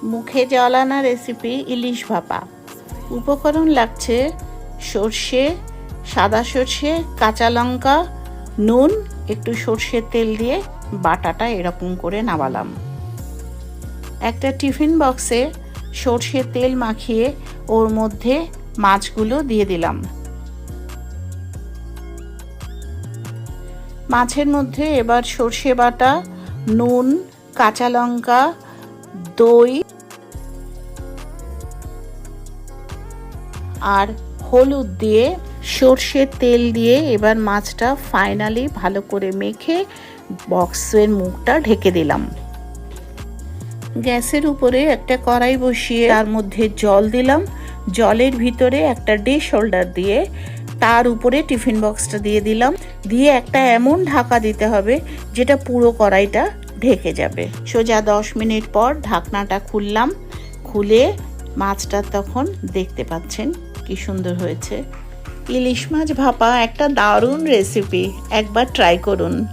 মুখে জল আনা রেসিপি ইলিশ ভাপা। উপকরণ লাগছে সর্ষে, সাদা সর্ষে, কাঁচা লঙ্কা, নুন, একটু সর্ষের তেল দিয়ে বাটাটা এরকম করে নামালাম। একটা টিফিন বক্সে সর্ষের তেল মাখিয়ে ওর মধ্যে মাছগুলো দিয়ে দিলাম। মাছের মধ্যে এবার সর্ষে বাটা, নুন, কাঁচা লঙ্কা, দই আর হলুদ দিয়ে সর্ষের তেল দিয়ে এবার মাছটা ফাইনালি ভালো করে মেখে বক্সের মুখটা ঢেকে দিলাম। গ্যাসের উপরে একটা কড়াই বসিয়ে তার মধ্যে জল দিলাম। জলের ভিতরে একটা ডিশ হোল্ডার দিয়ে তার উপরে টিফিন বক্সটা দিয়ে দিলাম। দিয়ে একটা এমন ঢাকা দিতে হবে যেটা পুরো কড়াইটা ঢেকে যাবে। সোজা 10 মিনিট পর ঢাকনাটা খুললাম। খুলে মাছটা তখন দেখতে পাচ্ছেন কি সুন্দর হয়েছে। ইলিশ মাছ ভাপা একটা দারুণ রেসিপি, একবার ট্রাই করুন।